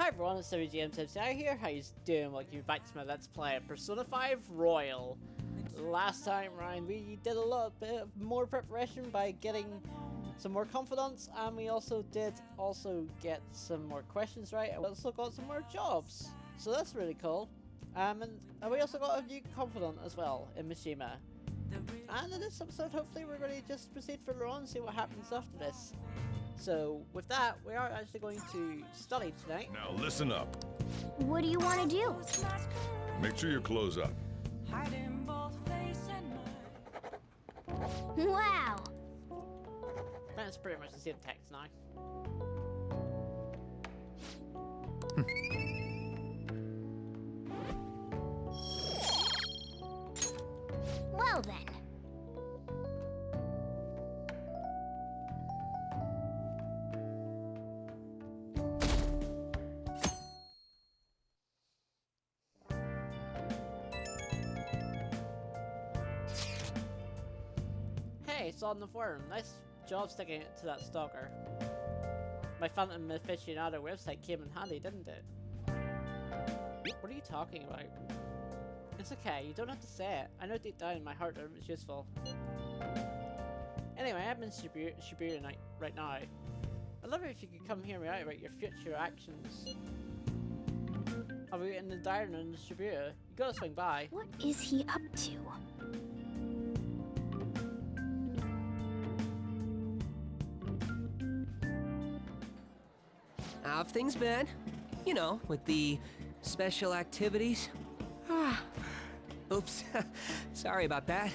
Hi everyone, it's WGM here. How you doing? Welcome you back to my Let's Play of Persona 5 Royal. Last time round we did a little bit more preparation by getting some more confidence, and we also did get some more questions right, and we also got some more jobs. So that's really cool. And we also got a new confidant as well in Mishima. And in this episode, hopefully we're going to just proceed further on and see what happens after this. So, with that, we are actually going to study tonight. Now listen up. What do you want to do? Make sure your clothes up. Wow! That's pretty much the same text now. Well then. Hey, saw on the forum. Nice job sticking it to that stalker. My Phantom Aficionado website came in handy, didn't it? What are you talking about? It's okay, you don't have to say it. I know deep down in my heart that it was useful. Anyway, I'm in Shibuya right now. I'd love it if you could come hear me out about your future actions. I'll be in the diner in Shibuya. You gotta swing by. What is he up to? How have things been? You know, with the special activities. Oops, sorry about that.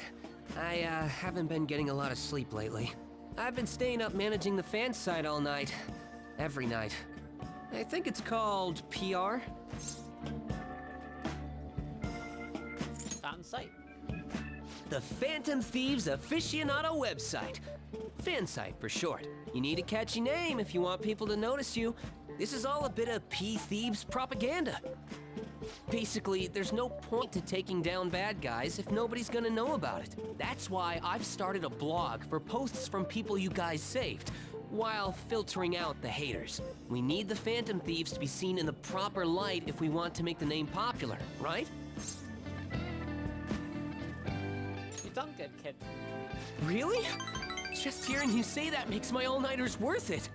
I haven't been getting a lot of sleep lately. I've been staying up managing the fan site all night. Every night. I think it's called PR. Fan site. The Phantom Thieves Aficionado website. Fan site for short. You need a catchy name if you want people to notice you. This is all a bit of P-Thieves propaganda. Basically, there's no point to taking down bad guys if nobody's gonna know about it. That's why I've started a blog for posts from people you guys saved, while filtering out the haters. We need the Phantom Thieves to be seen in the proper light if we want to make the name popular, right? You've done good, kid. Really? Just hearing you say that makes my all-nighters worth it.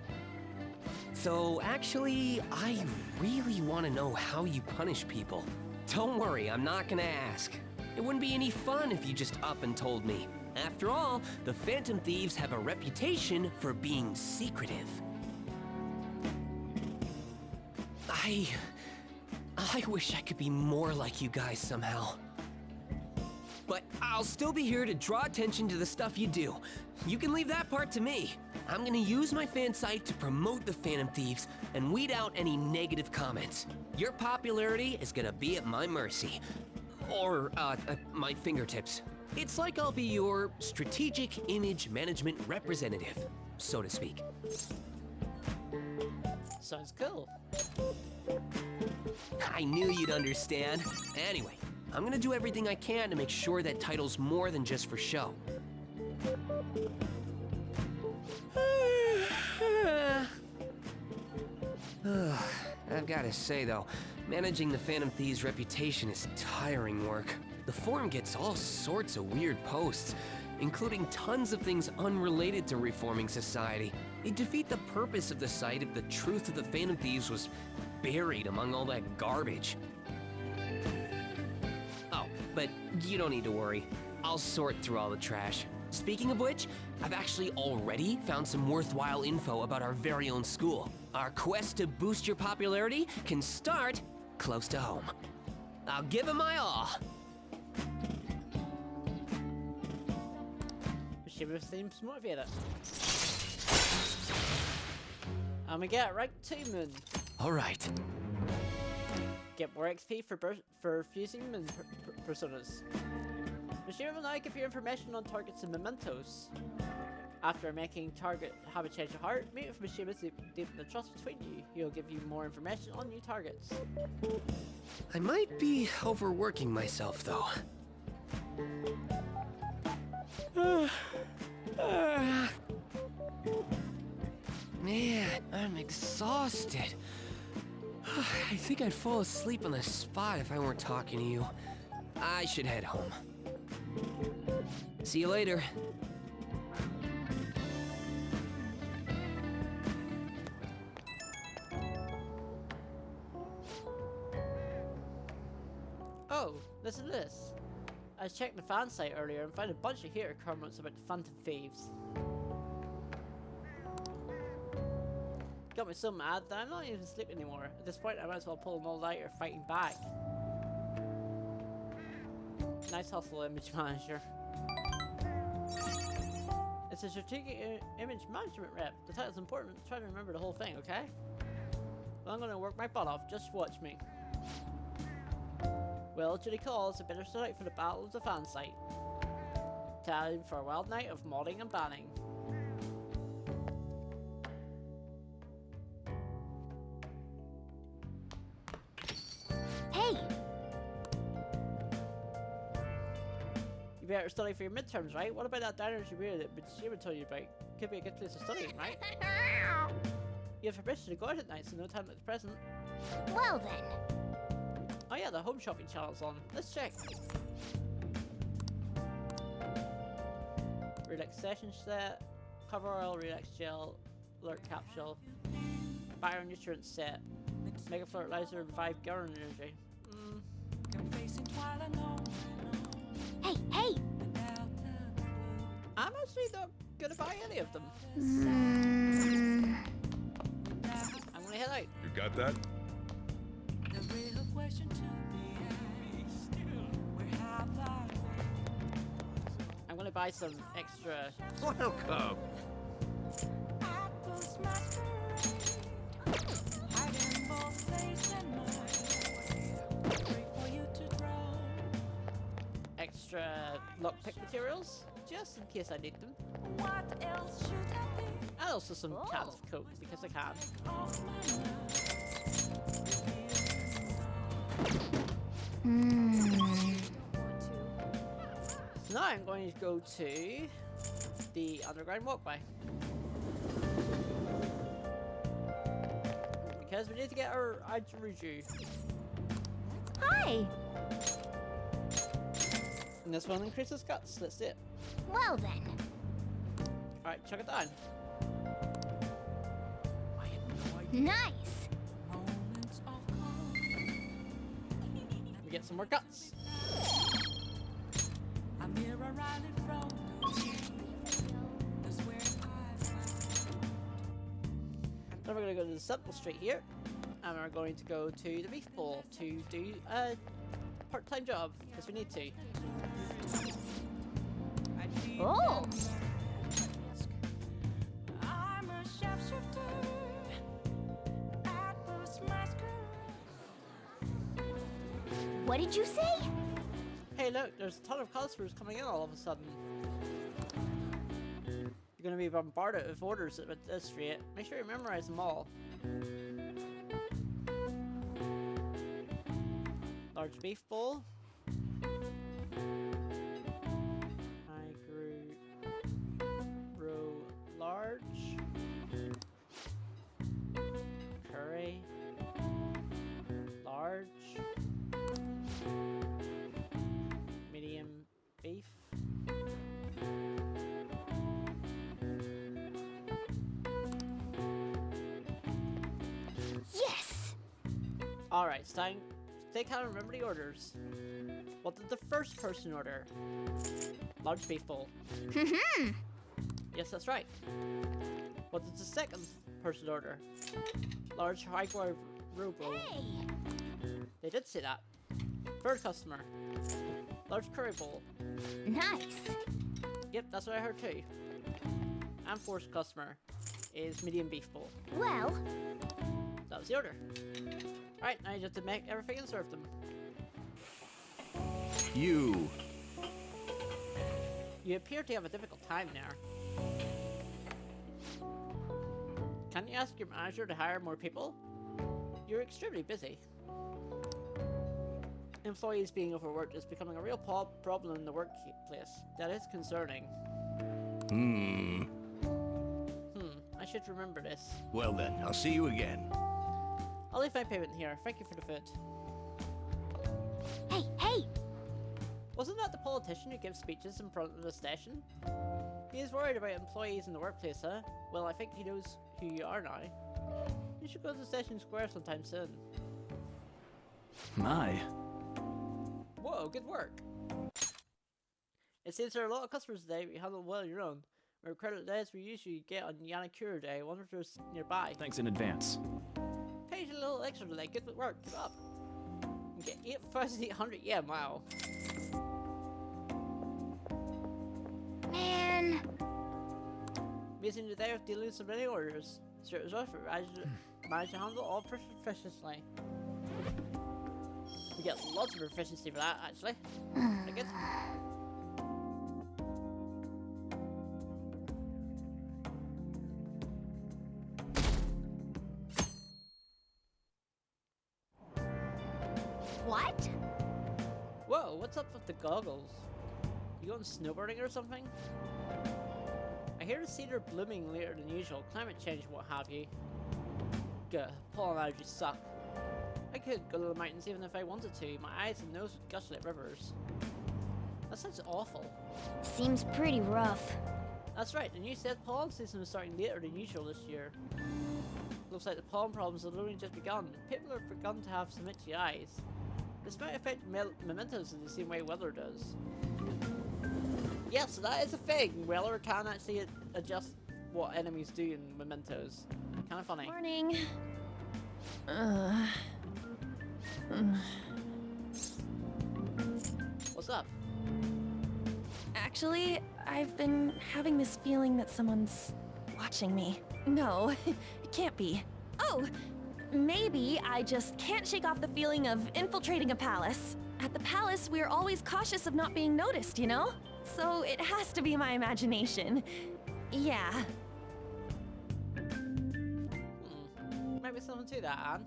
So actually, I really want to know how you punish people. Don't worry, I'm not gonna ask. It wouldn't be any fun if you just up and told me. After all, the Phantom Thieves have a reputation for being secretive. I wish I could be more like you guys somehow. But I'll still be here to draw attention to the stuff you do. You can leave that part to me. I'm gonna use my fan site to promote the Phantom Thieves and weed out any negative comments. Your popularity is gonna be at my mercy. Or, my fingertips. It's like I'll be your strategic image management representative, so to speak. Sounds cool. I knew you'd understand. Anyway, I'm gonna do everything I can to make sure that title's more than just for show. I've gotta say though, managing the Phantom Thieves' reputation is tiring work. The forum gets all sorts of weird posts, including tons of things unrelated to reforming society. It'd defeat the purpose of the site if the truth of the Phantom Thieves was buried among all that garbage. Oh, but you don't need to worry. I'll sort through all the trash. Speaking of which, I've actually already found some worthwhile info about our very own school. Our quest to boost your popularity can start close to home. I'll give it my all. Mishima seems motivated. And we get right to Moon. All right. Get more XP for fusing Moon personas. Mishima will now give you information on targets and mementos. After making target have a change of heart, meet with Mishima to deepen the trust between you. He'll give you more information on new targets. I might be overworking myself though. Man, I'm exhausted. I think I'd fall asleep on the spot if I weren't talking to you. I should head home. See you later. Oh, listen to this. I was checking the fan site earlier and found a bunch of hater comments about the Phantom Thieves. Got me so mad that I'm not even sleeping anymore. At this point, I might as well pull an all-nighter fighting back. Nice hustle, image manager. It's a strategic image management rep. The title's important. Try to remember the whole thing, okay? Well, I'm gonna work my butt off. Just watch me. Well, Judy calls. I better start out for the battle of the fan site. Time for a wild night of modding and banning. Hey! You better study for your midterms, right? What about that diner you would tell you about? Could be a good place to study, right? You have permission to go out at night, so no time like the present. Well then. Oh yeah, the home shopping channel's on. Let's check. Relaxation set, cover oil, relax gel, alert capsule, bio nutrient set, mega fertilizer, revive garden energy. Hey, hey! I'm actually not gonna buy any of them. I'm gonna head out. You got that? I'm gonna buy some extra. Welcome. Extra lockpick materials, just in case I need them. And also some cans of Coke, because I can. So now I'm going to go to the underground walkway. Because we need to get our Ajuruju. Hi! And this one increases guts, that's it. Well then. Alright, chuck it down. Nice! We get some more guts. Then we're going to go to the Central Street here. And we're going to go to the Beef Bowl to do a part-time job, because we need to. Oh! What did you say? Hey look, there's a ton of customers coming in all of a sudden. You're gonna be bombarded with orders at this rate. Make sure you memorize them all. Large beef bowl. I grew row large. Curry. Large. Medium beef. Yes! Alright, it's time. Stay calm and remember the orders. What did the first person order? Large beef bowl. Yes, that's right. What did the second person order? Large high-guard row bowl. Hey! They did say that. Third customer. Large curry bowl. Nice! Yep, that's what I heard too. And fourth customer is medium beef bowl. Well, That was the order. Alright, now you just have to make everything and serve them. You. You appear to have a difficult time there. Can't you ask your manager to hire more people? You're extremely busy. Employees being overworked is becoming a real problem in the workplace. That is concerning. I should remember this. Well then, I'll see you again. I'll I'll leave my payment here. Thank you for the food. Hey, hey! Wasn't that the politician who gives speeches in front of the station? He's worried about employees in the workplace, huh? Well, I think he knows who you are now. You should go to Station Square sometime soon. My. Whoa, good work. It seems there are a lot of customers today, but you handle well on your own. We're credit days we usually get on Yanakura Day. I wonder if there's nearby. Thanks in advance. Paid you a little extra today. Good work. Keep up. You get 8,800 yen. Wow. Man. Amazing today with dealing with so many orders. Straight as well, managed to handle all proficiently. We get lots of proficiency for that, actually. Pretty good. What? Whoa, what's up with the goggles? You going snowboarding or something? I hear the seeds are blooming later than usual, climate change and what have you. Gah, pollen allergies suck. I could go to the mountains even if I wanted to. My eyes and nose would gush like rivers. That sounds awful. Seems pretty rough. That's right, the new set pollen season is starting later than usual this year. Looks like the pollen problems have only just begun. People have begun to have some itchy eyes. This might affect mementos in the same way weather does. Yes, that is a thing. Weather can actually adjust what enemies do in mementos. Kind of funny. Morning. What's up? Actually, I've been having this feeling that someone's watching me. No, it can't be. Oh, maybe I just can't shake off the feeling of infiltrating a palace. At the palace, we're always cautious of not being noticed, you know? So it has to be my imagination. Yeah. Might be something to that, Anne.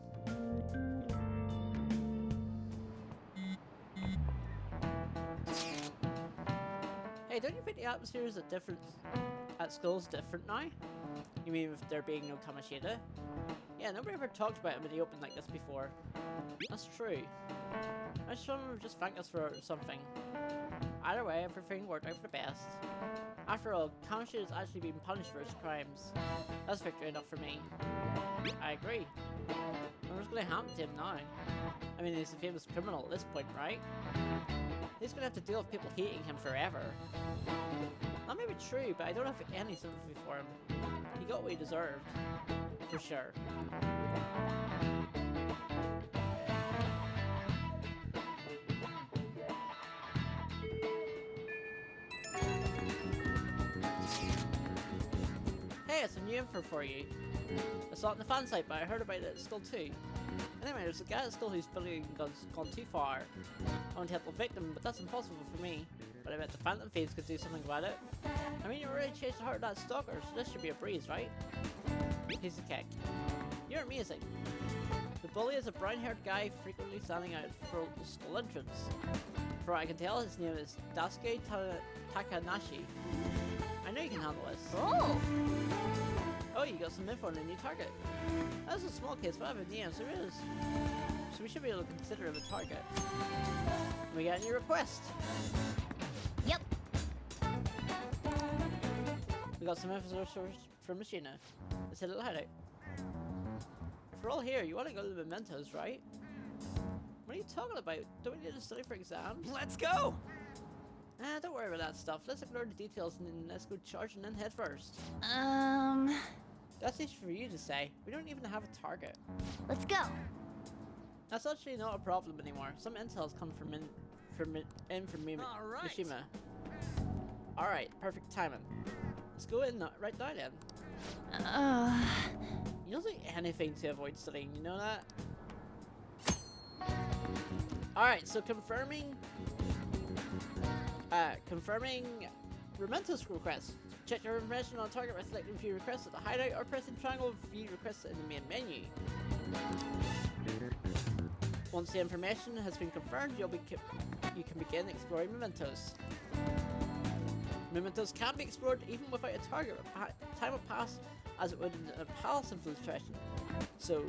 Hey, don't you think the atmosphere is at school's different now? You mean with there being no Tamashida? Yeah, nobody ever talked about him in the open like this before. That's true. I just want to just thank us for something. Either way, everything worked out for the best. After all, Kamashida is actually being punished for his crimes. That's victory enough for me. I agree. What's going to happen to him now? I mean, he's a famous criminal at this point, right? He's going to have to deal with people hating him forever. That may be true, but I don't have any sympathy for him. He got what he deserved. For sure. Hey, it's a new info for you. I saw it on the fan site, but I heard about it at school too. Anyway, there's a guy at school whose bullying has gone too far. I want to help the victim, but that's impossible for me. But I bet the Phantom Thieves could do something about it. I mean, you already chased the heart of that stalker, so this should be a breeze, right? Piece of cake. You're amazing. The bully is a brown-haired guy frequently standing out for the school entrance. For what I can tell, his name is Daisuke Takanashi. I know you can handle this. Oh! Oh, you got some info on a new target. That's a small case, but I have a name, so it is. So we should be able to consider him a target. We got a new request. Yep. We got some info from Machina. Let's hit a little hideout. If we're all here, you want to go to the mementos, right? What are you talking about? Don't we need to study for exams? Let's go! Don't worry about that stuff. Let's ignore the details and then let's go charging in head first. That's easy for you to say. We don't even have a target. Let's go. That's actually not a problem anymore. Some intel's come from All right. Mishima. Alright, perfect timing. Let's go in right now then. You'll do anything to avoid studying, you know that? Alright, so confirming Rementos request. Check your information on target by selecting view requests at the hideout or pressing triangle view requests in the main menu. Once the information has been confirmed, you can begin exploring mementos. Mementos can be explored even without a target. Time will pass as it would in a palace infiltration. So,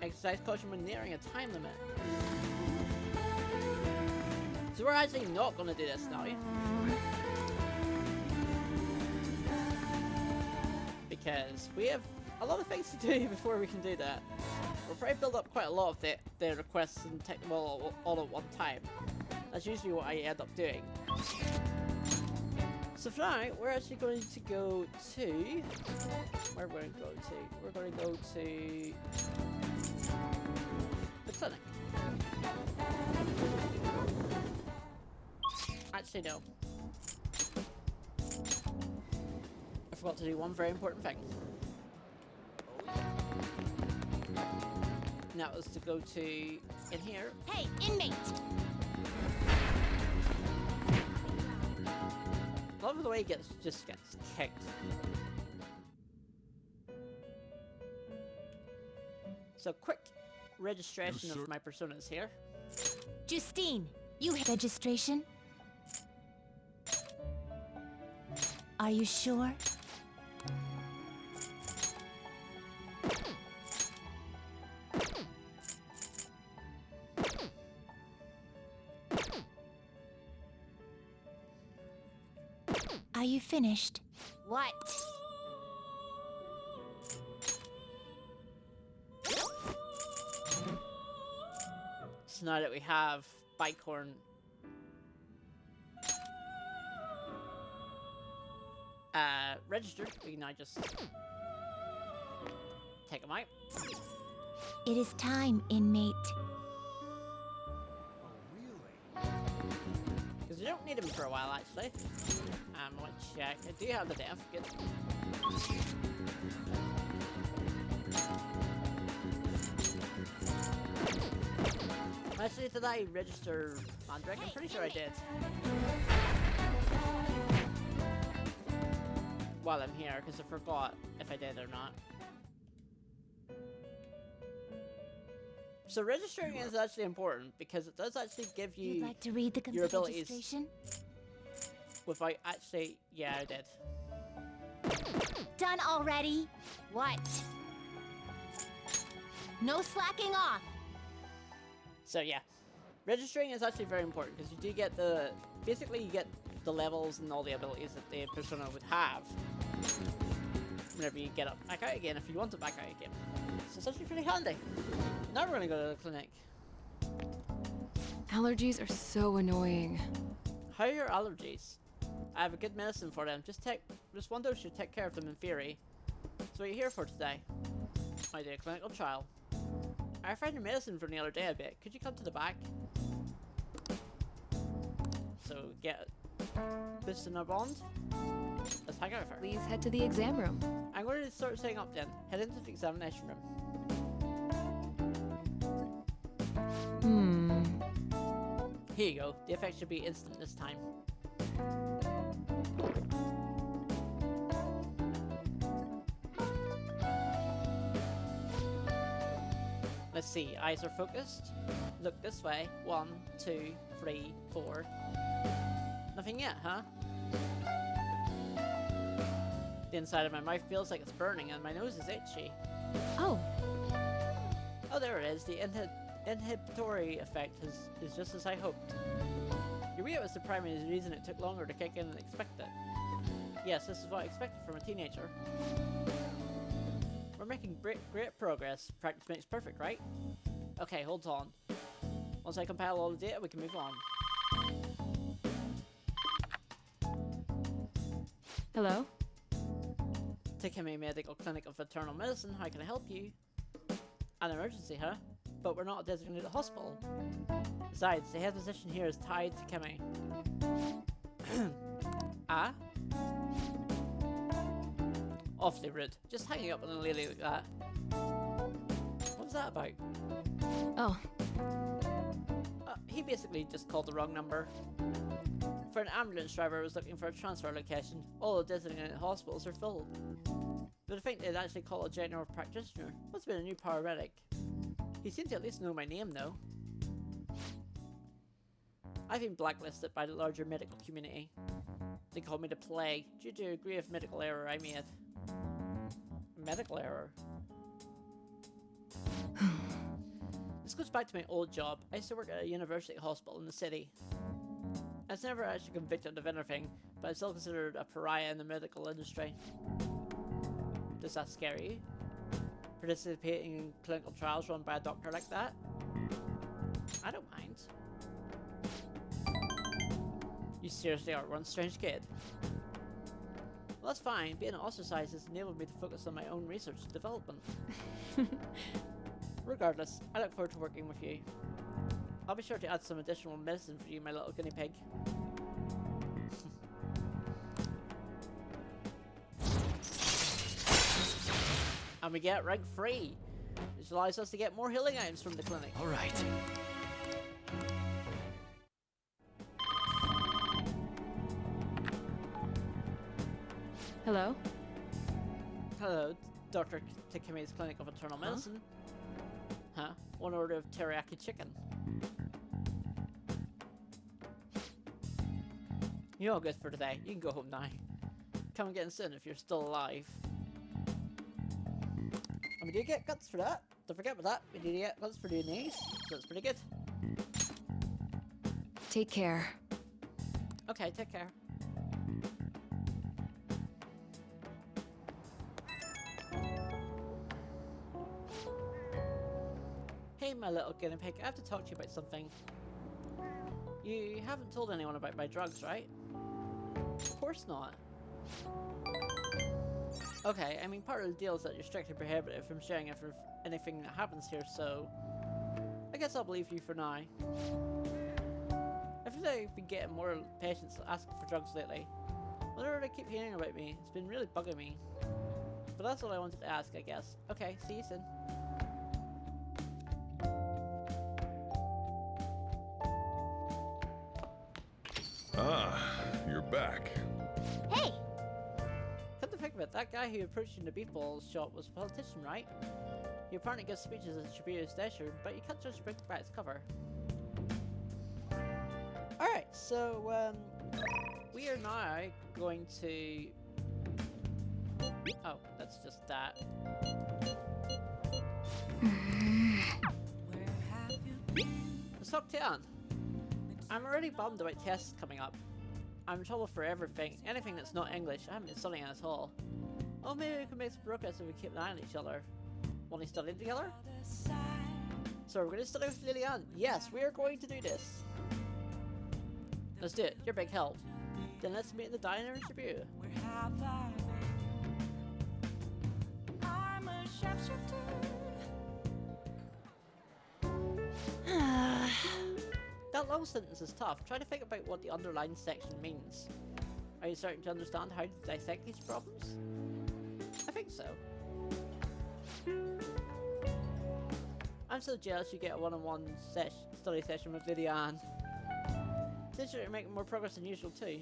Exercise caution when nearing a time limit. So we're actually not going to do this now. Because we have a lot of things to do before we can do that. We'll probably build up quite a lot of the requests and take them all at one time. That's usually what I end up doing. So for now, we're actually going to go to... Where are we going to go to? We're going to go to... the clinic. Actually, no. I forgot to do one very important thing. And that was to go to... in here. Hey, inmate! Love the way he just gets kicked. So quick registration of my personas here. Justine, you have registration? Are you sure? Are you finished? What? So now that we have Bicorn registered, we can now just take them out. It is time, inmate. Because we don't need them for a while, actually. Let's check. I do have the death. Good. Actually, did I register Mandrake? I'm pretty sure I did. While I'm here, because I forgot if I did or not. So registering is actually important because it does actually give you You'd like to read the your abilities registration? without actually... Yeah, I did. Done already? What? No slacking off. So yeah, registering is actually very important because you do get the... Basically, you get the levels and all the abilities that the persona would have whenever you get up back out again, if you want to back out again. So it's actually pretty handy. Now we're going to go to the clinic. Allergies are so annoying. How are your allergies? I have a good medicine for them. Just one dose should take care of them in theory. So what are you here for today? I did a clinical trial. I found your medicine from the other day a bit. Could you come to the back? So get this in our bond. Let's hang out with her. Please head to the exam room. I'm going to start setting up then. Head into the examination room. Here you go. The effect should be instant this time. Let's see. Eyes are focused. Look this way. 1, 2, 3, 4. Nothing yet, huh? The inside of my mouth feels like it's burning and my nose is itchy. Oh, Oh, there it is. The inhibitory effect is just as I hoped. Your weight was the primary reason it took longer to kick in than expected. Yes, this is what I expected from a teenager. We're making great progress. Practice makes perfect, right? Okay, hold on. Once I compile all the data, we can move on. Hello? Takemi Medical Clinic of Internal Medicine, how can I help you? An emergency, huh? But we're not a designated hospital. Besides, the head physician here is tied to Kemi. Ah? Awfully rude. Just hanging up on a lady like that. What was that about? oh, He basically just called the wrong number. For an ambulance driver who was looking for a transfer location, all the designated hospitals are full. But I think they'd actually call a general practitioner. Must have been a new paramedic. He seemed to at least know my name, though. I've been blacklisted by the larger medical community. They call me the Plague due to a grave medical error I made. Medical error? This goes back to my old job. I used to work at a university hospital in the city. I was never actually convicted of anything, but I'm still considered a pariah in the medical industry. Does that scare you? Participating in clinical trials run by a doctor like that? I don't mind. You seriously are one strange kid. Well, that's fine. Being ostracized has enabled me to focus on my own research and development. Regardless, I look forward to working with you. I'll be sure to add some additional medicine for you, my little guinea pig. And we get rank 3, which allows us to get more healing items from the clinic. All right. Hello? Hello, Dr. Takeme's Clinic of Internal Medicine. Huh? One order of teriyaki chicken. You're all good for today. You can go home now. Come and get in soon if you're still alive. And we do get guts for that. Don't forget about that. We do get guts for doing these, so it's pretty good. Take care. Okay, take care. Hey, my little guinea pig, I have to talk to you about something. You haven't told anyone about my drugs, right? Of course not. Okay, I mean, part of the deal is that you're strictly prohibited from sharing anything that happens here, so I guess I'll believe you for now. I feel like I've been getting more patients asking for drugs lately. Whenever they keep hearing about me, it's been really bugging me. But that's all I wanted to ask, I guess. Okay, see you soon. Ah, you're back. Hey! Come to think of it, that guy who approached you in the beef balls shop was a politician, right? He apparently gives speeches at Shibuya Station, but you can't judge a book by its cover. Alright, so, we are now going to... Oh, that's just that. Let's talk to Anne. I'm already bummed about tests coming up. I'm in trouble for everything, anything that's not English. I haven't been studying at all. Oh, maybe we can make some progress if we keep an eye on each other. Want to study together? So we're going to study with Liliane. Yes, we are going to do this. Let's do it. You're big help. Then let's meet in the diner in Shibuya. That long sentence is tough. Try to think about what the underlined section means. Are you starting to understand how to dissect these problems? I think so. I'm so jealous you get a one-on-one study session with Liliane. Since you're making more progress than usual too.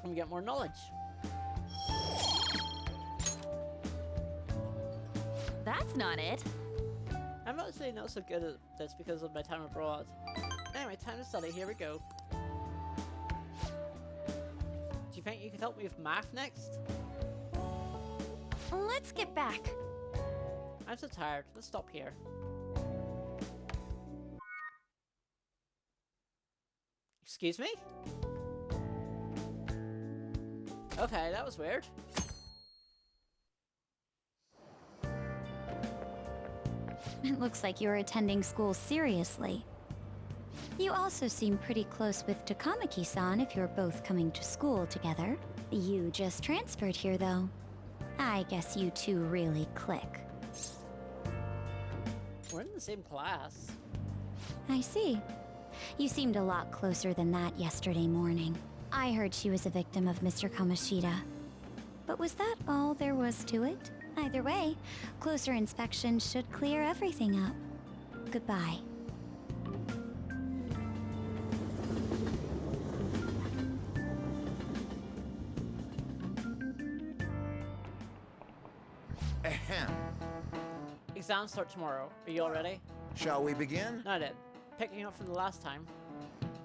And we get more knowledge. That's not it. I'm actually not so good at this because of my time abroad. Anyway, time to study, here we go. Do you think you could help me with math next? Let's get back. I'm so tired, let's stop here. Excuse me? Okay, that was weird. It looks like you're attending school seriously. You also seem pretty close with Takamaki-san if you're both coming to school together. You just transferred here, though. I guess you two really click. We're in the same class. I see. You seemed a lot closer than that yesterday morning. I heard she was a victim of Mr. Kamoshida. But was that all there was to it? Either way, closer inspection should clear everything up. Goodbye. Ahem. Exams start tomorrow. Are you all ready? Shall we begin? Now then, picking up from the last time.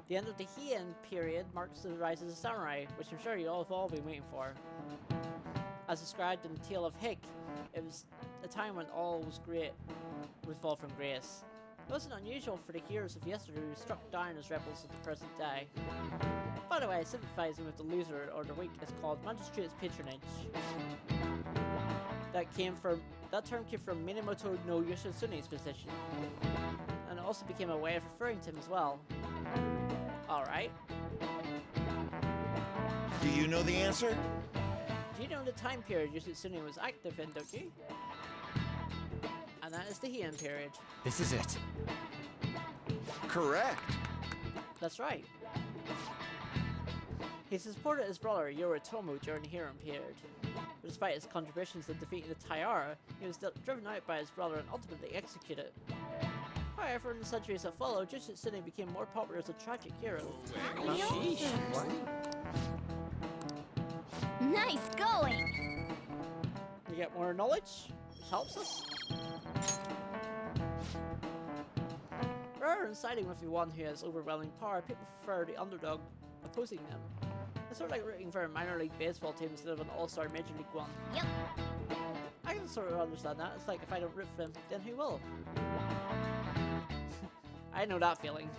The end of the Heian period marks the rise of the samurai, which I'm sure you all have all been waiting for. As described in the Tale of Hig, It was a time when all was great would fall from grace. It wasn't unusual for the heroes of yesterday who struck down as rebels of the present day. By the way, sympathizing with the loser or the weak is called magistrate's patronage. That term came from Minamoto no Yoshitsune's position, and it also became a way of referring to him as well. Alright. Do you know the answer? Do you know the time period Yoshitsune was active in, don't you? And that is the Heian period. This is it. Correct. That's right. He supported his brother Yoritomo during the Heian period. But despite his contributions in defeating the Taira, he was driven out by his brother and ultimately executed. However, in the centuries that followed, Yoshitsune became more popular as a tragic hero. Nice going! We get more knowledge, which helps us. Rather than siding with the one who has overwhelming power, people prefer the underdog opposing them. It's sort of like rooting for a minor league baseball team instead of an all-star major league one. Yep. I can sort of understand that. It's like if I don't root for them, then who will? I know that feeling.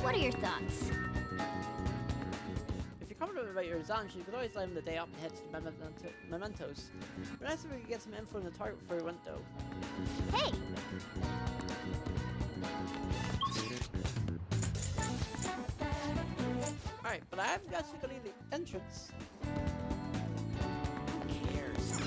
What are your thoughts? If you're confident about your exams, you could always line the day up and head to the mementos. But nice if we could get some info on the target before we went though. Hey! Alright, but I haven't actually got any entrance. Who cares?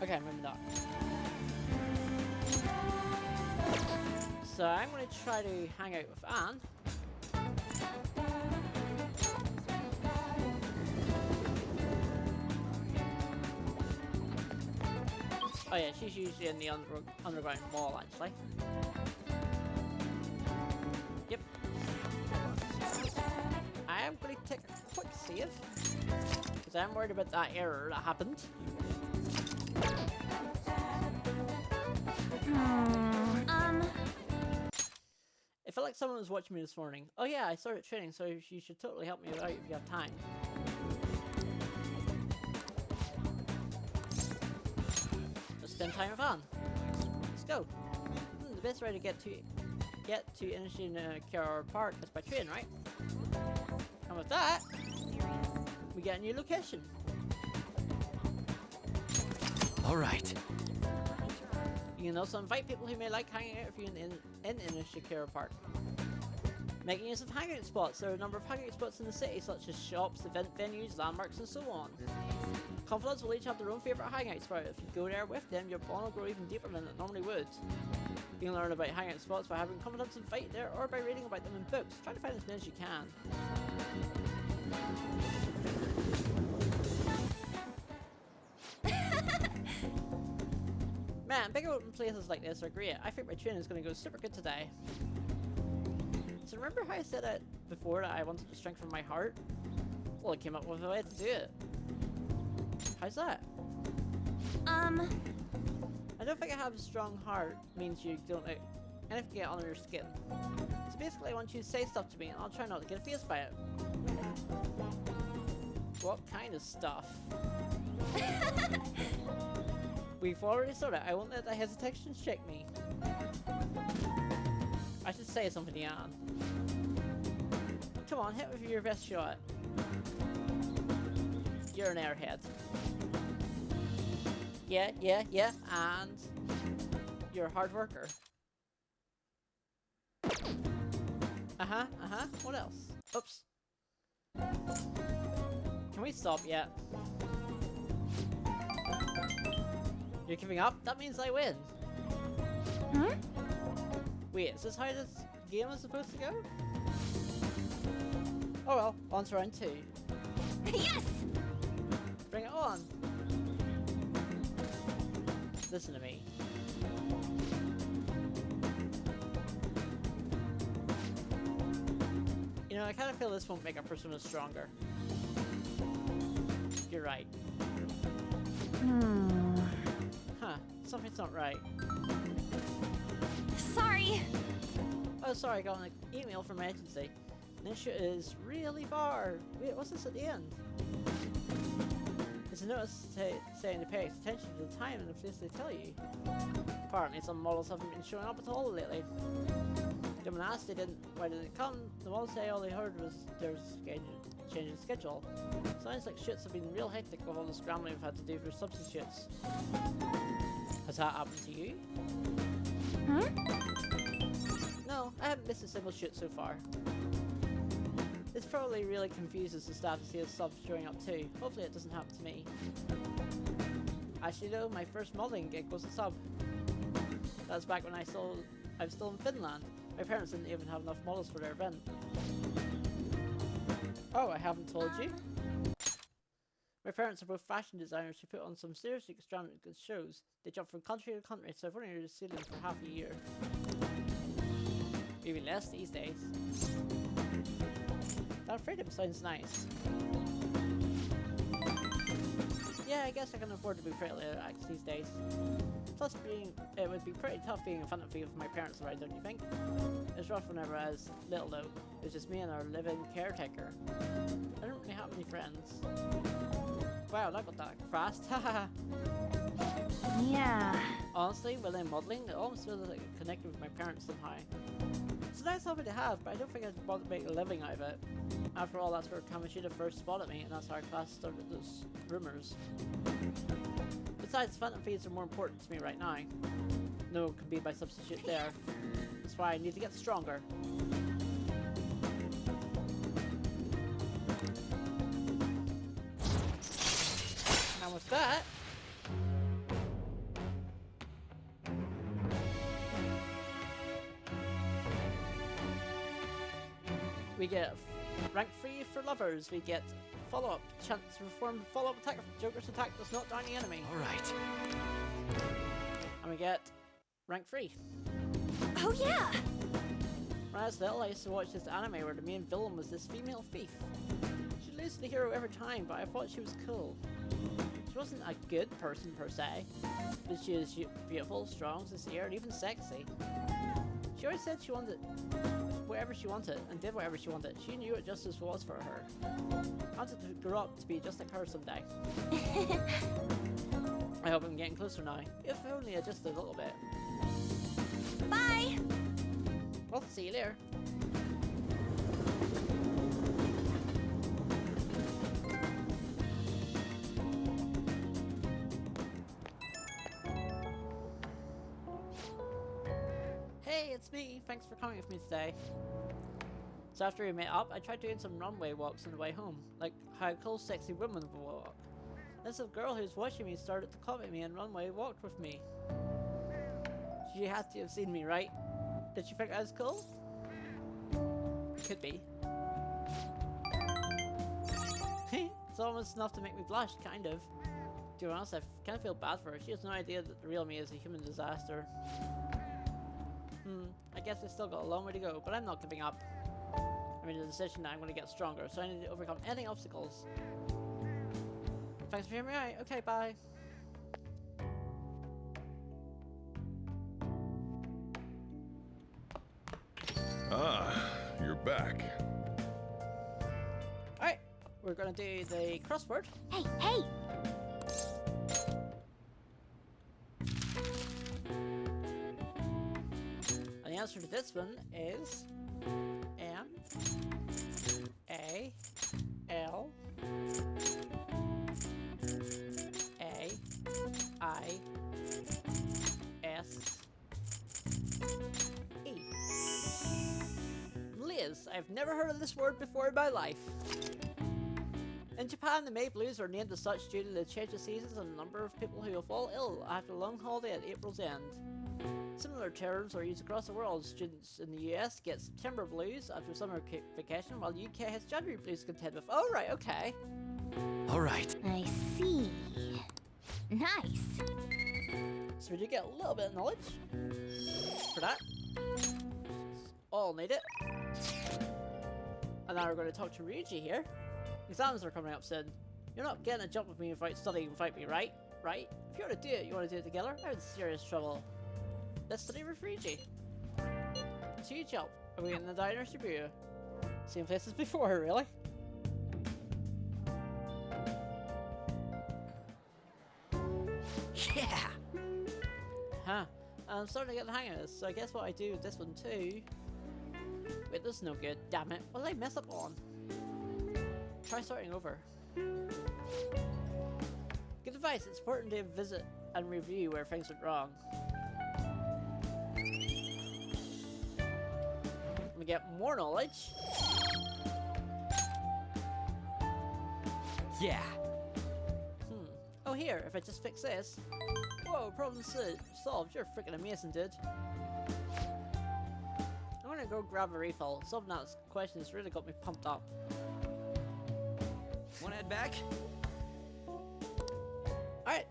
Okay, maybe not. So I'm going to try to hang out with Anne. Oh yeah, she's usually in the underground mall actually. Yep. I am going to take a quick save, because I'm worried about that error that happened. It felt like someone was watching me this morning. Oh yeah, I started training, so you should totally help me out if you have time. Let's spend time with Anne. Let's go. The best way to get to Inishikara Park is by train, right? And with that, we get a new location. All right. You can also invite people who may like hanging out with you in Inishikara Park. Making use of hangout spots. There are a number of hangout spots in the city, such as shops, event venues, landmarks, and so on. Confidants will each have their own favourite hangout spot. If you go there with them, your bond will grow even deeper than it normally would. You can learn about hangout spots by having confidants invite there or by reading about them in books. Try to find as many as you can. Man, big open places like this are great. I think my training is going to go super good today. So remember how I said it before that I wanted to strengthen my heart? Well, I came up with a way to do it. How's that? I don't think I have a strong heart means you don't let anything get under your skin. So basically I want you to say stuff to me and I'll try not to get fazed by it. What kind of stuff? We've already started. I won't let the hesitation shake me. I should say something to Jan. Come on, hit with your best shot. You're an airhead. Yeah, and you're a hard worker. What else? Oops. Can we stop yet? You're giving up? That means I win. Hmm? Wait, is this how this game is supposed to go? Oh well, on to round 2. Yes! Bring it on. Listen to me. You know, I kind of feel this won't make our Persona stronger. right. Huh, something's not right. Sorry. Oh, sorry, I got an email from my agency. This shit is really far. Wait, what's this at the end? It's a notice saying to pay attention to the time and the place they tell you. Apparently, some models haven't been showing up at all lately. When asked why didn't it come, the models say all they heard was there's change in schedule. Sounds like shits have been real hectic with all the scrambling we've had to do for substitutes. Has that happened to you? No, I haven't missed a single shoot so far. This probably really confuses the staff to see the subs showing up too. Hopefully it doesn't happen to me. Actually though, my first modeling gig was a sub. That's back when I was still in Finland. My parents didn't even have enough models for their event. Oh, I haven't told you? My parents are both fashion designers who put on some seriously extravagant shows. They jump from country to country, so I've only heard seen them for half a year. Maybe less these days. That freedom sounds nice. Yeah, I guess I can afford to be pretty relaxed these days. Plus, it would be pretty tough being a phantom thief with my parents around, don't you think? It's rough whenever I was little though. It was just me and our live-in caretaker. I don't really have any friends. Wow, that got that fast. Haha. Yeah. Honestly, when I'm modeling, it almost feels like I'm connected with my parents somehow. It's a nice hobby to have, but I don't think I'd bother to make a living out of it. After all, that's where Kamoshida first spotted me, and that's how our class started those rumors. Besides, phantom thieves are more important to me right now. No one can be my substitute there. That's why I need to get stronger. Now with that, we get rank 3 for lovers. We get follow-up, chance to perform follow-up attack if Joker's attack does not down the enemy. Alright. And we get rank 3. Oh yeah! When I was little, I used to watch this anime where the main villain was this female thief. She'd lose to the hero every time, but I thought she was cool. She wasn't a good person per se, but she was beautiful, strong, sincere, and even sexy. She always said she wanted whatever she wanted and did whatever she wanted. She knew what justice was for her. I wanted to grow up to be just like her someday. I hope I'm getting closer now, if only just a little bit. Bye! Well, see you later. Hey, it's me. Thanks for coming with me today. So after we met up, I tried doing some runway walks on the way home, like how a cool sexy woman would walk. This girl who's watching me started to comment me and runway walked with me. She had to have seen me, right? Did she think I was cool? Could be. It's almost enough to make me blush, kind of. To be honest, I kind of feel bad for her. She has no idea that the real me is a human disaster. I guess I still got a long way to go, but I'm not giving up. I made a decision that I'm going to get stronger, so I need to overcome any obstacles. Thanks for hearing me out. Okay, bye. Ah, you're back. Alright, we're going to do the crossword. Hey, hey! And the answer to this one is M A L A I S E. Liz. I've never heard of this word before in my life. In Japan, the May Blues are named as such due to the change of seasons and the number of people who fall ill after a long holiday at April's end. Similar terms are used across the world. Students in the US get September blues after summer vacation, while the UK has January blues to contend with. Oh, right, okay. Alright. I see. Nice. So we do get a little bit of knowledge for that. All need it. And now we're going to talk to Ryuji here. Exams are coming up soon. You're not getting a job with me without studying without me, right? Right? If you want to do it, you want to do it together? I'm in serious trouble. Let's study with Fiji. It's a huge help. Are we in the diner, Shibuya? Same place as before, really? Yeah! Huh. I'm starting to get the hang of this, so I guess what I do with this one too... Wait, this is no good. Damn it. What did I mess up on? Try starting over. Good advice. It's important to visit and review where things went wrong. We get more knowledge. Yeah! Oh, here, if I just fix this. Whoa, problem solved. You're freaking amazing, dude. I'm gonna go grab a refill. Solving that question has really got me pumped up. Wanna head back? Alright.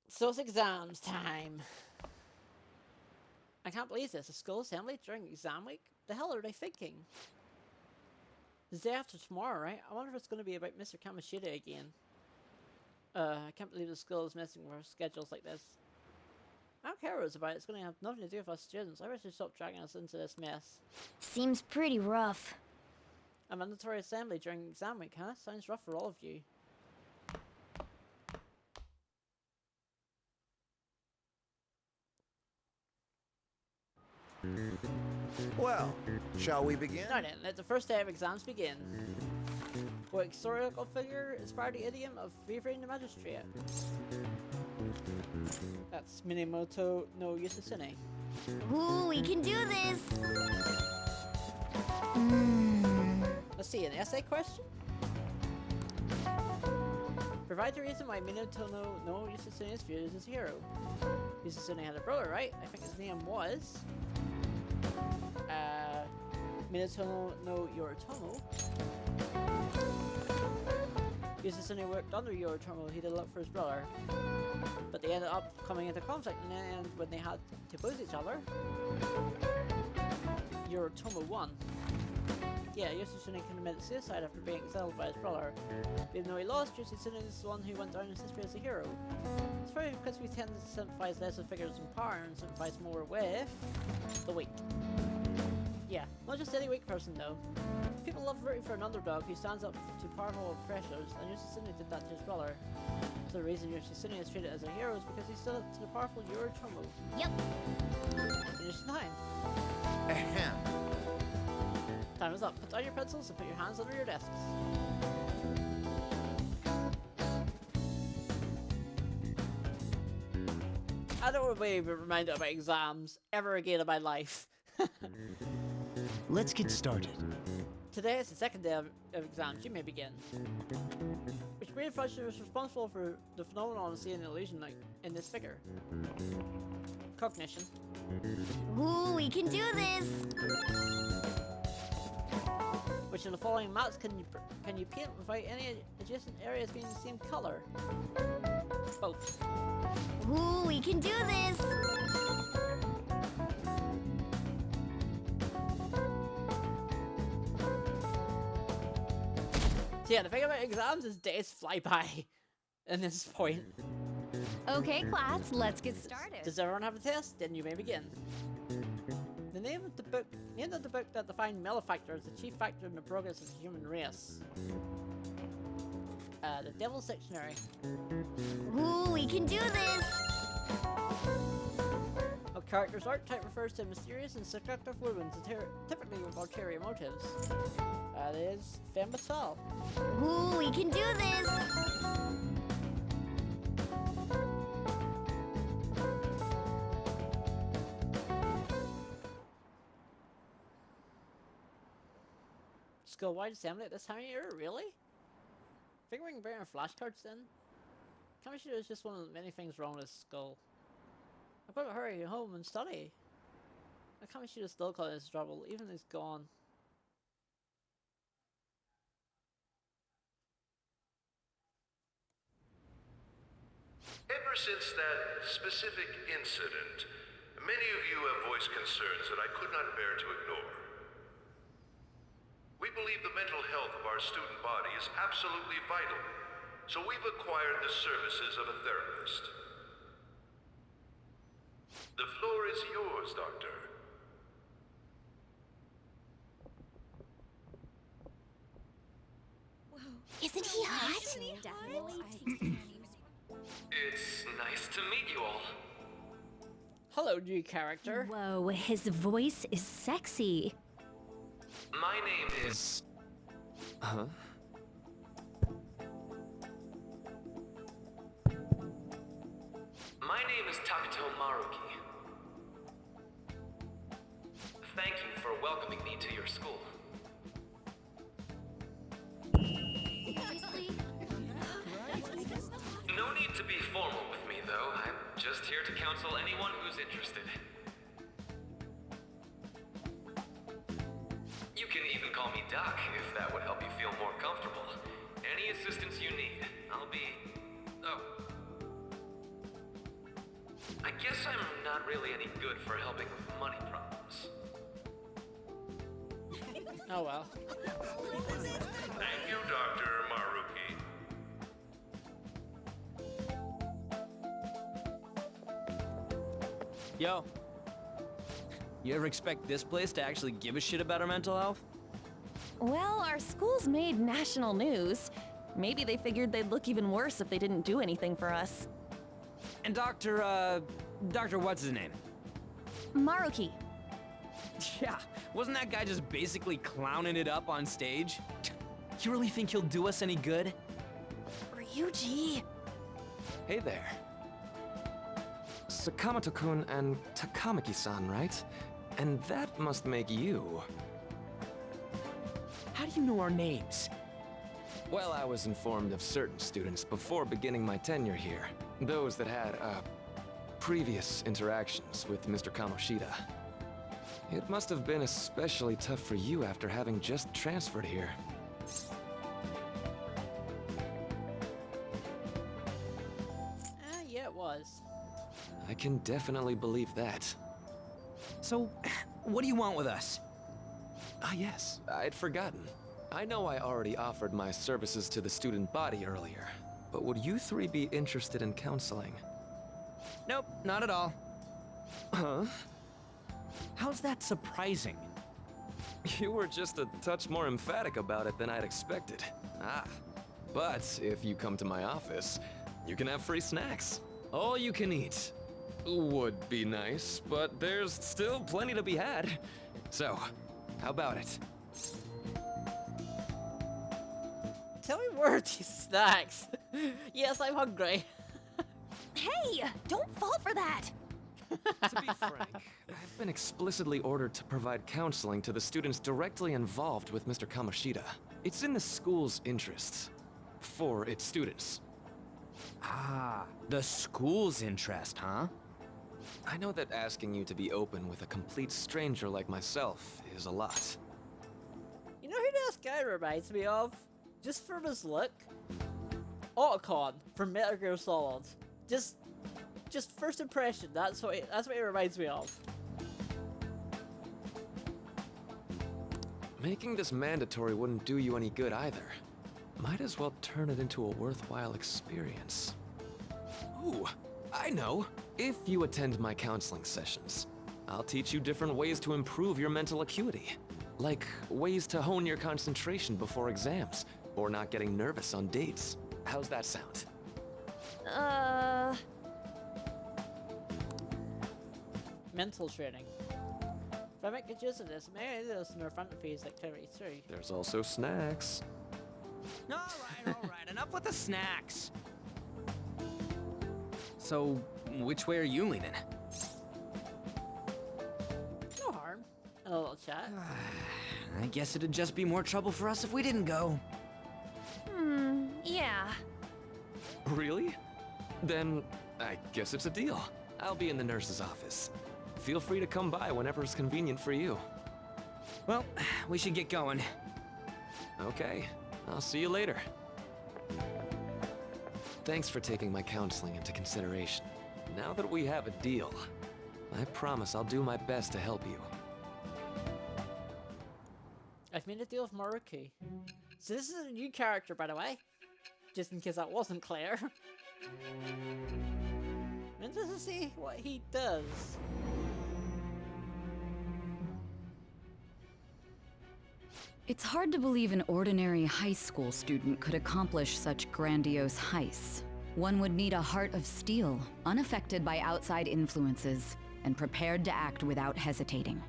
So it's exams time. I can't believe this. A school assembly during exam week? The hell are they thinking? It's the day after tomorrow, right? I wonder if it's going to be about Mr. Kamishita again. I can't believe the school is messing with our schedules like this. I don't care what it's about. It's going to have nothing to do with us students. I wish they'd stop dragging us into this mess. Seems pretty rough. A mandatory assembly during exam week, huh? Sounds rough for all of you. Well, shall we begin? Now then, let the first day of exams begin. What historical figure inspired the idiom of favoring the magistrate? That's Minamoto no Yusasune. Ooh, we can do this! Let's see, an essay question? Provide the reason why Minamoto no Yusasune is viewed as a hero. Yusasune had a brother, right? I think his name was... Minamoto no Yoritomo. Yusasune worked under Yoritomo. He did look for his brother, but they ended up coming into conflict in the end when they had to oppose each other. Yoritomo won. Yeah, Yusasune committed suicide after being exiled by his brother. Even though he lost, Yusasune is the one who went down in history as a hero. It's probably because we tend to sympathize less with figures in power and sympathize more with the weak. Yeah, not just any weak person though. People love rooting for an underdog who stands up to powerful oppressors, and Yusasune did that to his brother. So the reason Yusasune is treated as a hero is because he stood up to the powerful Yoritomo. Yep. Finish time. Ahem. Time is up. Put down your pencils and put your hands under your desks. I don't want to be reminded about exams ever again in my life. Let's get started. Today is the second day of exams. You may begin. Which brain function is responsible for the phenomenon of seeing an illusion like in this figure? Cognition. Ooh, we can do this! Which of the following maps can you paint without any adjacent areas being the same color? Both. Ooh, we can do this! So yeah, the thing about exams is days fly by at this point. Okay, class, let's get started. Does everyone have a test? Then you may begin. The name of the book that defined malefactor is the chief factor in the progress of the human race. The Devil's Dictionary. Ooh, we can do this! A character's archetype refers to mysterious and seductive women, typically with ulterior motives. That is femme fatale. Ooh, we can do this! School-wide assembly at this time of year? Really? Think we can bring our flashcards in? Kamishita is just one of the many things wrong with school. I've got to hurry home and study. Kamishita is still caught in his trouble, even though he's gone. Ever since that specific incident, Many of you have voiced concerns that I could not bear to ignore. We believe the mental health of our student body is absolutely vital, so we've acquired the services of a therapist. The floor is yours, Doctor. Isn't he hot? It's nice to meet you all. Hello, new character. Whoa, his voice is sexy. My name is... Huh? My name is Takuto Maruki. Thank you for welcoming me to your school. No need to be formal with me, though. I'm just here to counsel anyone who's interested. You can even call me Doc, if that would help you feel more comfortable. Any assistance you need, I'll be... Oh. I guess I'm not really any good for helping with money problems. Oh well. Thank you, Dr. Maruki. Yo. You ever expect this place to actually give a shit about our mental health? Well, our school's made national news. Maybe they figured they'd look even worse if they didn't do anything for us. And Dr. what's his name? Maruki. Yeah, wasn't that guy just basically clowning it up on stage? You really think he'll do us any good? Ryuji. Hey there. Sakamoto-kun and Takamaki-san, right? And that must make you. How do you know our names? Well, I was informed of certain students before beginning my tenure here. Those that had, previous interactions with Mr. Kamoshida. It must have been especially tough for you after having just transferred here. Yeah, it was. I can definitely believe that. So, what do you want with us? Ah, yes, I'd forgotten. I know I already offered my services to the student body earlier, but would you three be interested in counseling? Nope, not at all. Huh? How's that surprising? You were just a touch more emphatic about it than I'd expected. Ah, but if you come to my office, you can have free snacks. All you can eat. Would be nice, but there's still plenty to be had. So, how about it? Tell me where are these snacks? Yes, I'm hungry. Hey, don't fall for that. To be frank, I've been explicitly ordered to provide counseling to the students directly involved with Mr. Kamoshida. It's in the school's interests. For its students. Ah, the school's interest, huh? I know that asking you to be open with a complete stranger like myself is a lot. You know who this guy reminds me of? Just from his look? Otacon from Metal Gear Solid. Just first impression, that's what he reminds me of. Making this mandatory wouldn't do you any good either. Might as well turn it into a worthwhile experience. Ooh, I know. If you attend my counseling sessions, I'll teach you different ways to improve your mental acuity. Like ways to hone your concentration before exams, or not getting nervous on dates. How's that sound? Mental training. If I make good use of this, maybe there's no front phase activity too. There's also snacks. All right, enough with the snacks. So, which way are you leaning? No harm. A little chat. I guess it'd just be more trouble for us if we didn't go. Yeah. Really? Then I guess it's a deal. I'll be in the nurse's office. Feel free to come by whenever it's convenient for you. Well, we should get going. Okay, I'll see you later. Thanks for taking my counseling into consideration. Now that we have a deal, I promise I'll do my best to help you. I've made a deal with Maruki. So this is a new character, by the way. Just in case that wasn't clear. And just to see what he does. It's hard to believe an ordinary high school student could accomplish such grandiose heists. One would need a heart of steel, unaffected by outside influences, and prepared to act without hesitating.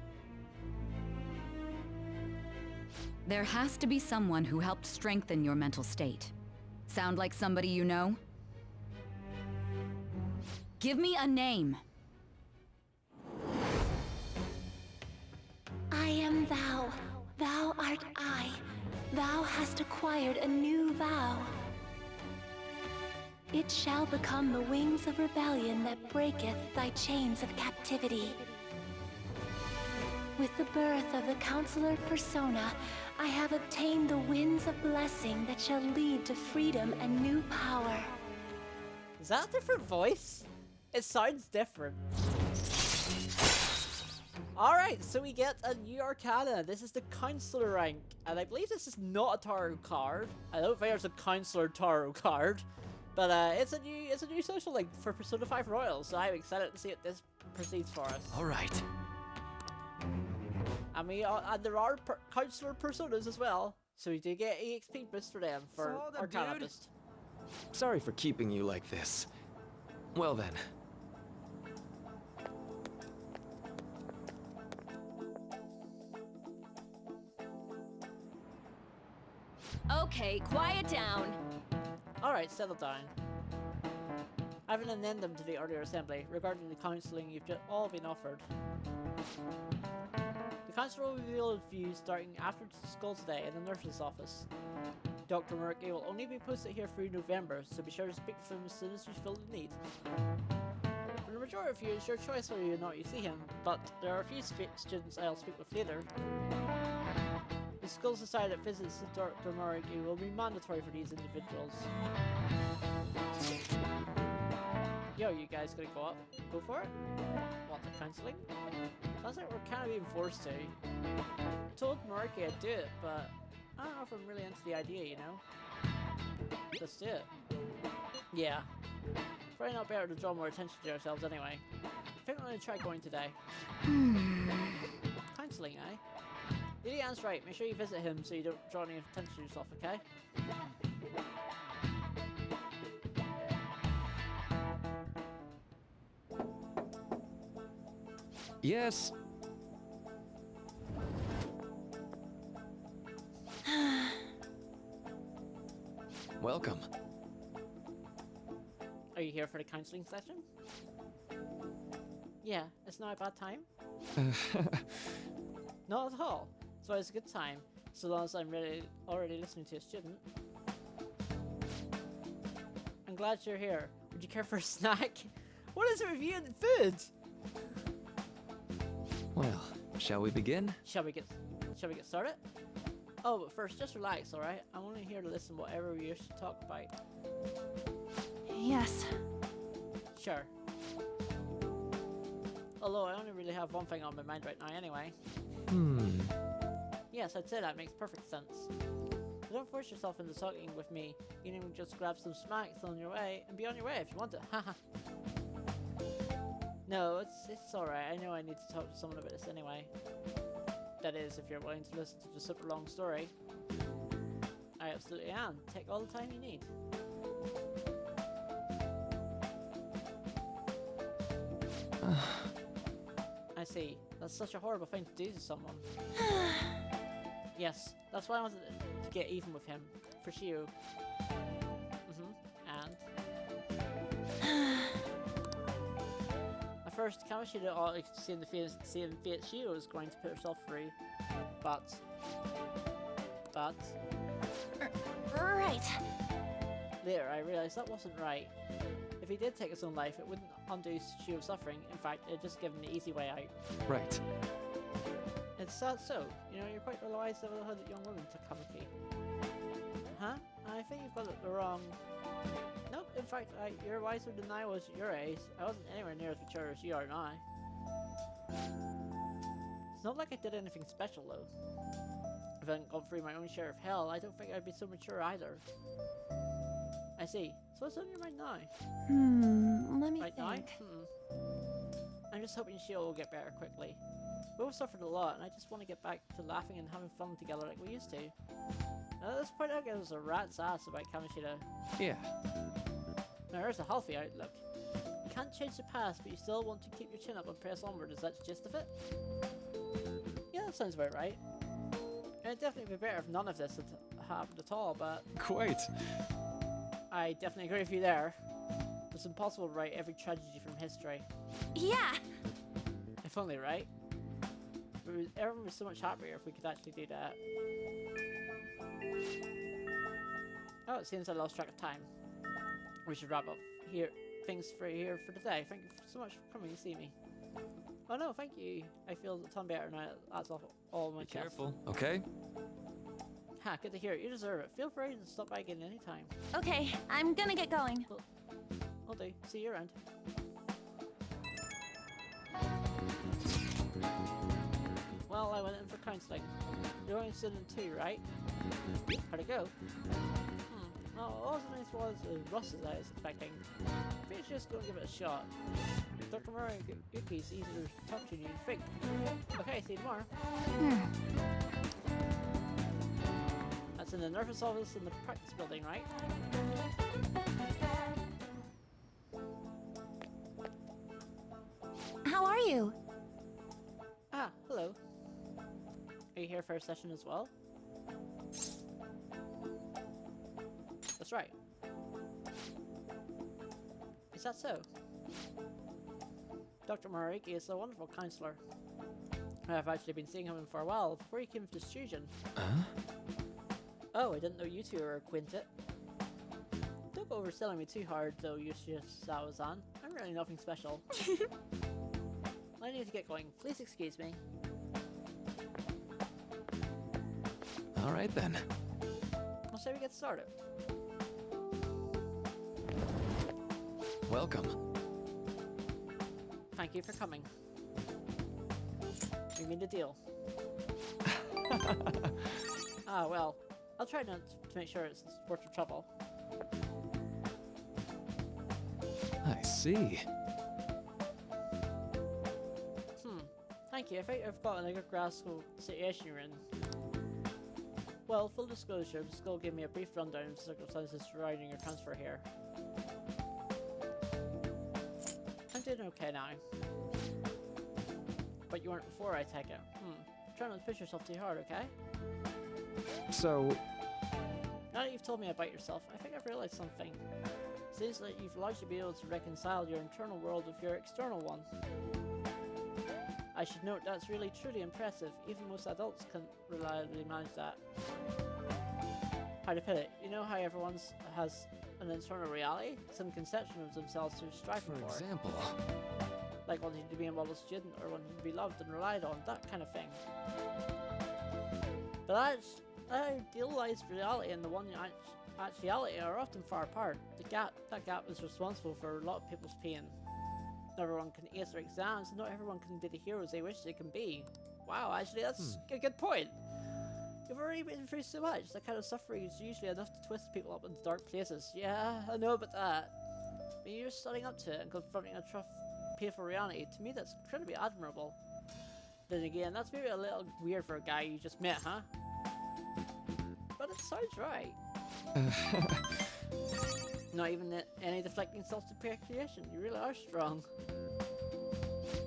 There has to be someone who helped strengthen your mental state. Sound like somebody you know? Give me a name. I am thou. Thou art I. Thou hast acquired a new vow. It shall become the wings of rebellion that breaketh thy chains of captivity. With the birth of the counselor persona, I have obtained the winds of blessing that shall lead to freedom and new power. Is that a different voice? It sounds different. Alright, so we get a new arcana. This is the counselor rank. And I believe this is not a tarot card. I don't think there's a counselor tarot card. But it's a new social link for Persona 5 Royal, so I'm excited to see what this proceeds for us. Alright. And there are counselor personas as well. So we do get EXP boost for them for arcana boost. Sorry for keeping you like this. Well then. Okay, quiet down. Alright, settle down. I have an addendum to the earlier assembly regarding the counselling you've just all been offered. The counsellor will reveal his views starting after school today in the nurse's office. Dr. Murky will only be posted here through November, so be sure to speak to him as soon as you feel the need. For the majority of you, it's your choice whether or not you see him, but there are a few students I'll speak with later. The school's decided that visits to Dr. Murky will be mandatory for these individuals. Yo, you guys gonna go up? Go for it? What, the counselling? Sounds like we're kind of being forced to. Told Murky I'd do it, but I don't know if I'm really into the idea, you know? Let's do it. Yeah. Probably not better to draw more attention to ourselves anyway. I think I'm gonna try going today. Counselling, eh? Lilian's right, make sure you visit him so you don't draw any attention to yourself, okay? Yes. Welcome. Are you here for the counselling session? Yeah, it's not a bad time. Not at all. So it's a good time, so long as I'm already listening to a student. I'm glad you're here. Would you care for a snack? What is it with you and food? Well, shall we begin? Shall we get started? Oh, but first, just relax, alright? I'm only here to listen to whatever we wish to talk about. Yes. Sure. Although I only really have one thing on my mind right now anyway. Yes, I'd say that makes perfect sense. So don't force yourself into talking with me. You can even just grab some smacks on your way and be on your way if you want to. Haha. No, it's alright. I know I need to talk to someone about this anyway. That is, if you're willing to listen to the super long story. I absolutely am. Take all the time you need. I see. That's such a horrible thing to do to someone. Yes, that's why I wanted to get even with him. For Shio. And? At first, Kamishita seemed to feel Shio was going to put herself free. But... Right. Later, I realized that wasn't right. If he did take his own life, it wouldn't undo Shio's suffering. In fact, it'd just give him the easy way out. Right. It's sad so. You know, you're quite the wise, level-headed young woman, Takamaki. Huh? I think you've got it the wrong... Nope, in fact, you're wiser than I was at your age. I wasn't anywhere near as mature as you are now. It's not like I did anything special, though. If I hadn't gone through my own share of hell, I don't think I'd be so mature either. I see. So what's on your mind now? Let me Right think. now? I'm just hoping she'll get better quickly. We both suffered a lot, and I just want to get back to laughing and having fun together like we used to. At this point, I guess a rat's ass about Kamoshida. Yeah. Now, there's a healthy outlook. You can't change the past, but you still want to keep your chin up and press onward. Is that the gist of it? Yeah, that sounds about right. And it'd definitely be better if none of this had happened at all, but Quite. I definitely agree with you there. It's impossible to write every tragedy from history. Yeah. If only, right? Everyone would be so much happier if we could actually do that. Oh, it seems I lost track of time. We should wrap up here things for here for today. Thank you so much for coming to see me. Oh no, thank you. I feel a ton better now. That's all on my chest. Careful, okay? Ha, good to hear it. You deserve it. Feel free to stop by again anytime. Okay, I'm gonna get going. I'll do. See you around. Well, I went in for counselling. You're only student 2, right? How'd it go? No, it wasn't as well as Russ as I was expecting. I think just go and give it a shot. Dr. Murray Yuki's easier to talk to than you think. Okay, see you tomorrow. That's in the nurse's office in the practice building, right? How are you? Ah, hello. Are you here for a session as well? That's right. Is that so? Dr. Mariki is a wonderful counselor. I've actually been seeing him for a while, before he came to Fusion. Oh, I didn't know you two were acquainted. Don't go overselling me too hard, though, Yushi-Sawa-san. I'm really nothing special. I need to get going. Please excuse me. Alright then. Well, shall we get started? Welcome. Thank you for coming. We made a deal. Ah, well. I'll try not to make sure it's worth the trouble. I see. Thank you. I think I've gotten a good grasp of the situation you're in. Well, full disclosure, the school gave me a brief rundown of the circumstances surrounding your transfer here. I'm doing okay now. But you weren't before, I take it. Try not to push yourself too hard, okay? So... Now that you've told me about yourself, I think I've realized something. Seems that you've largely been able to reconcile your internal world with your external one. I should note that's really truly impressive. Even most adults can't reliably manage that. How to put it, you know how everyone has an internal reality? Some conception of themselves to strive for. For example... Like wanting to be a model student or wanting to be loved and relied on, that kind of thing. But that idealized reality and the one actuality are often far apart. That gap is responsible for a lot of people's pain. Not everyone can ace their exams, and not everyone can be the heroes they wish they can be. Wow, actually, that's a good point. You've already been through so much. That kind of suffering is usually enough to twist people up into dark places. Yeah, I know about that. But you're starting up to it and confronting a tough, painful reality. To me, that's incredibly admirable. Then again, that's maybe a little weird for a guy you just met, huh? But it sounds right. Not even any deflecting self-depreciation. You really are strong.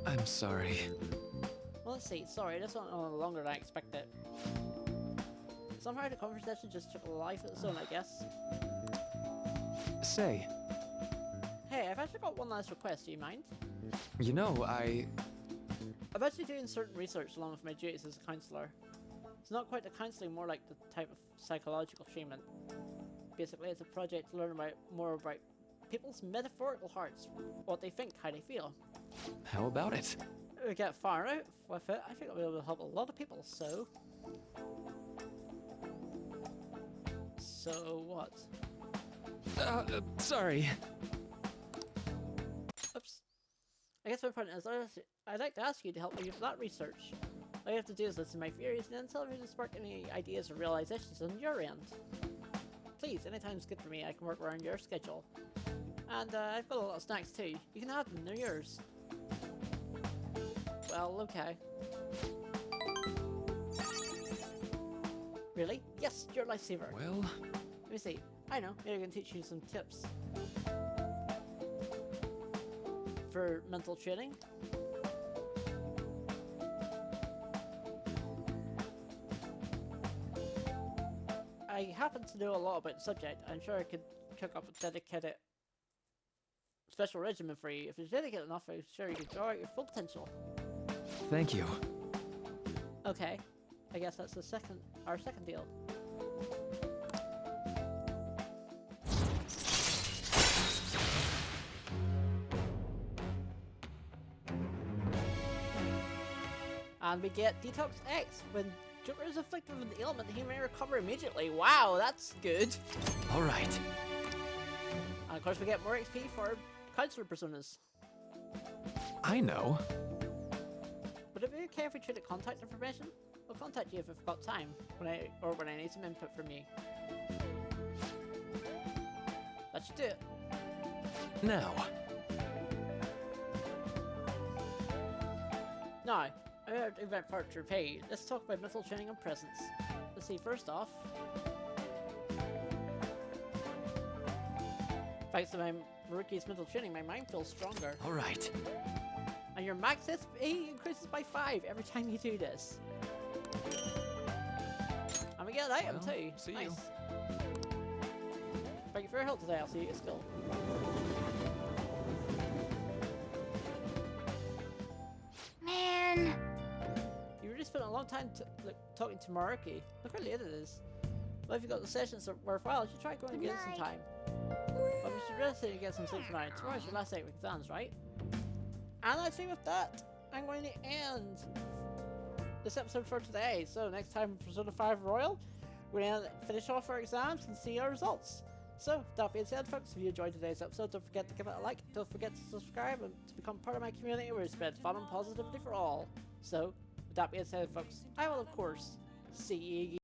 I'm sorry. Well, let's see. Sorry, this went on longer than I expected. Somehow the conversation just took a life of its own, I guess. Say. Hey, I've actually got one last request. Do you mind? You know, I'm actually doing certain research along with my duties as a counselor. It's not quite the counseling, more like the type of psychological treatment. Basically, it's a project to learn more about people's metaphorical hearts, what they think, how they feel. How about it? If we get far out with it, I think I'll be able to help a lot of people, so... So what? Sorry. Oops. I guess guess my point is, I'd like to ask you to help me with that research. All you have to do is listen to my theories and then tell me to spark any ideas or realizations on your end. Please, anytime's good for me. I can work around your schedule. And I've got a lot of snacks too. You can have them, they're yours. Well, okay. Really? Yes, you're a lifesaver. Well... Let me see. I know, maybe I can teach you some tips. For mental training. I happen to know a lot about the subject. I'm sure I could cook up a dedicated special regimen for you. If you're dedicated enough, I'm sure you could draw out your full potential. Thank you. Okay. I guess that's our second deal. And we get Detox X. When Joker is afflicted with an ailment, he may recover immediately. Wow, that's good. Alright. And of course we get more XP for counselor personas. I know. Would it be okay if we traded contact information? I'll contact you if I've got time, when I need some input from you. That should do it. Now. Now, I have event part to repay. Let's talk about mental training and presence. Let's see, first off, thanks to my rookie's mental training, my mind feels stronger. Alright. And your max SP increases by 5 every time you do this. And we get an item too. See nice. you. Thank you for your help today. I'll see you at school. Man. You really spent a long time talking to Maruki. Look how late it is. Well, if you got the sessions worthwhile, you should try going again sometime. But you should really say you get some sleep tonight. Tomorrow's your last day of exams, right? And I think with that, I'm going to end this episode for today. So next time for Persona 5 Royal, we're going to finish off our exams and see our results. So, that being said, folks, if you enjoyed today's episode, don't forget to give it a like, don't forget to subscribe, and to become part of my community where we spread fun and positivity for all. So, with that being said, folks, I will, of course, see you again.